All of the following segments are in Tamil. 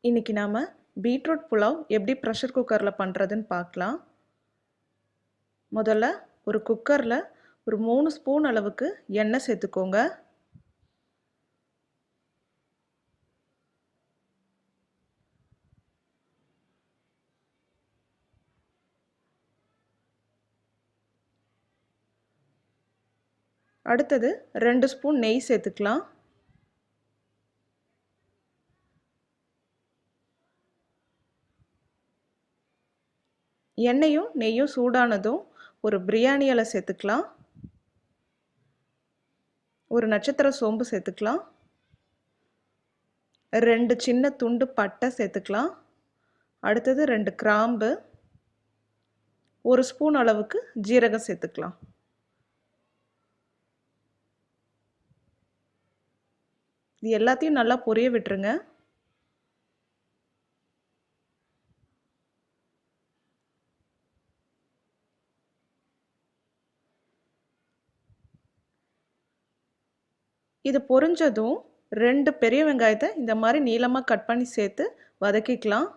இன்னைக்கு நாம பீட்ரூட் புலாவ் எப்படி ப்ரெஷர் குக்கரில் பண்ணுறதுன்னு பார்க்கலாம். முதல்ல ஒரு குக்கரில் ஒரு 3 ஸ்பூன் அளவுக்கு எண்ணெய் சேர்த்துக்கோங்க. அடுத்தது 2 ஸ்பூன் நெய் சேர்த்துக்கலாம். எண்ணெயும் நெய்யும் சூடானதும் ஒரு பிரியாணி இலை சேர்த்துக்கலாம். ஒரு நட்சத்திர சோம்பு சேர்த்துக்கலாம். 2 சின்ன துண்டு பட்டை சேர்த்துக்கலாம். அடுத்தது 2 கிராம்பு, 1 ஸ்பூன் அளவுக்கு ஜீரகம் சேர்த்துக்கலாம். இது எல்லாத்தையும் நல்லா பொரிய விட்டுருங்க. இது பொரிஞ்சதும் 2 பெரிய வெங்காயத்தை இந்த மாதிரி நீளமாக கட் பண்ணி சேர்த்து வதக்கிக்கலாம்.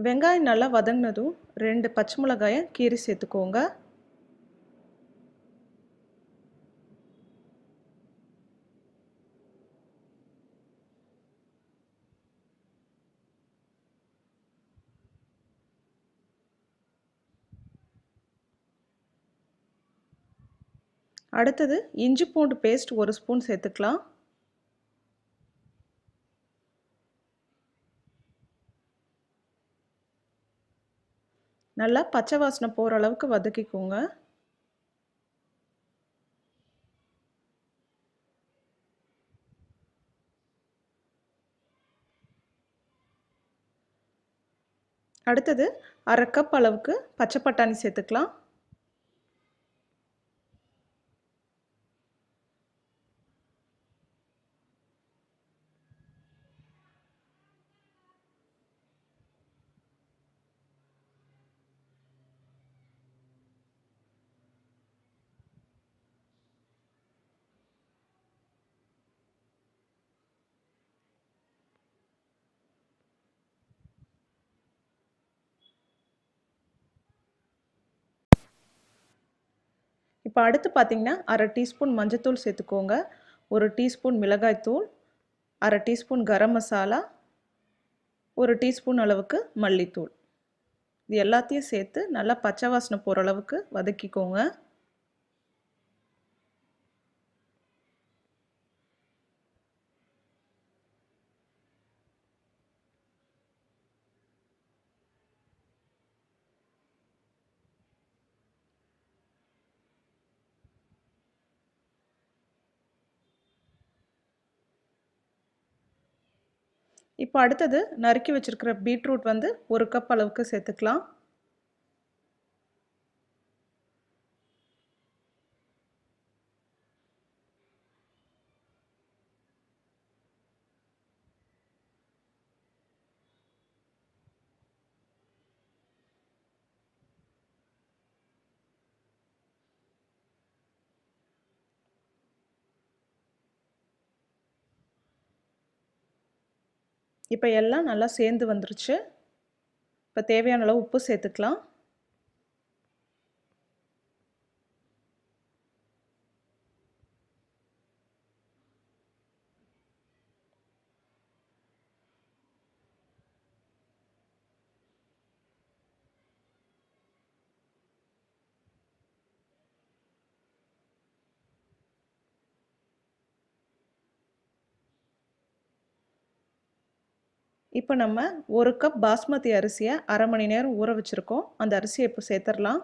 வெங்காயம் நல்லா வதங்கினதும் 2 பச்சை மிளகாயை கீறி சேர்த்துக்கோங்க. அடுத்தது இஞ்சி பூண்டு பேஸ்ட் 1 ஸ்பூன் சேர்த்துக்கலாம். நல்லா பச்சை வாசனை போகிற அளவுக்கு வதக்கிக்கோங்க. அடுத்தது 1/2 கப் அளவுக்கு பச்சை பட்டாணி சேர்த்துக்கலாம். இப்போ அடுத்து பார்த்தீங்கன்னா 1/2 டீஸ்பூன் மஞ்சத்தூள் சேர்த்துக்கோங்க. 1 டீஸ்பூன் மிளகாய்த்தூள், 1/2 டீஸ்பூன் கரம் மசாலா, 1 டீஸ்பூன் அளவுக்கு மல்லித்தூள். இது எல்லாத்தையும் சேர்த்து நல்லா பச்சை வாசனை போகிற அளவுக்கு வதக்கிக்கோங்க. இப்போ அடுத்தது நறுக்கி வச்சிருக்கிற பீட்ரூட் வந்து 1 கப் அளவுக்கு சேர்த்துக்கலாம். இப்போ எல்லாம் நல்லா சேர்ந்து வந்துருச்சு. இப்போ தேவையான அளவு உப்பு சேர்த்துக்கலாம். இப்போ நம்ம 1 கப் பாஸ்மதி அரிசியை 1/2 மணி நேரம் ஊற வச்சுருக்கோம். அந்த அரிசியை இப்போ சேர்த்துடலாம்.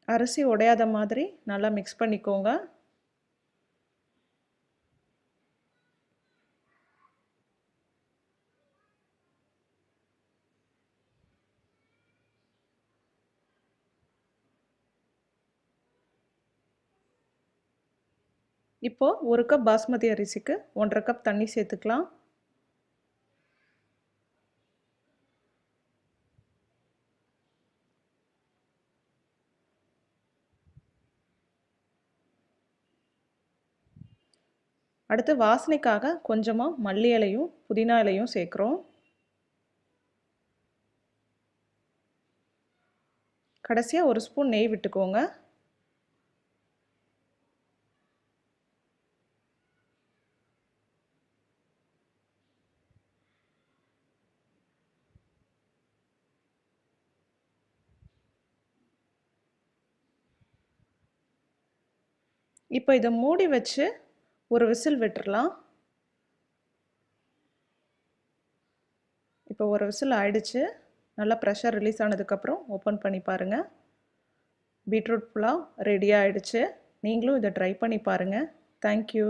அரிசி உடையாத மாதிரி நல்லா மிக்ஸ் பண்ணிக்கோங்க. இப்போ 1 கப் பாஸ்மதி அரிசிக்கு 1 1/2 கப் தண்ணி சேர்த்துக்கலாம். அடுத்து வாசனைக்காக கொஞ்சமா மல்லி இலையும் புதினா இலையும் சேர்க்குறோம். கடைசியா 1 ஸ்பூன் நெய் விட்டுக்கோங்க. இப்போ இதை மூடி வச்சு ஒரு விசில் விட்டுறலாம். இப்போ ஒரு விசில் ஆயிடுச்சு. நல்லா ப்ரெஷர் ரிலீஸ் ஆனதுக்கப்புறம் ஓப்பன் பண்ணி பாருங்கள். பீட்ரூட் புலாவ் ரெடி ஆயிடுச்சு. நீங்களும் இதை ட்ரை பண்ணி பாருங்கள். தேங்க்யூ.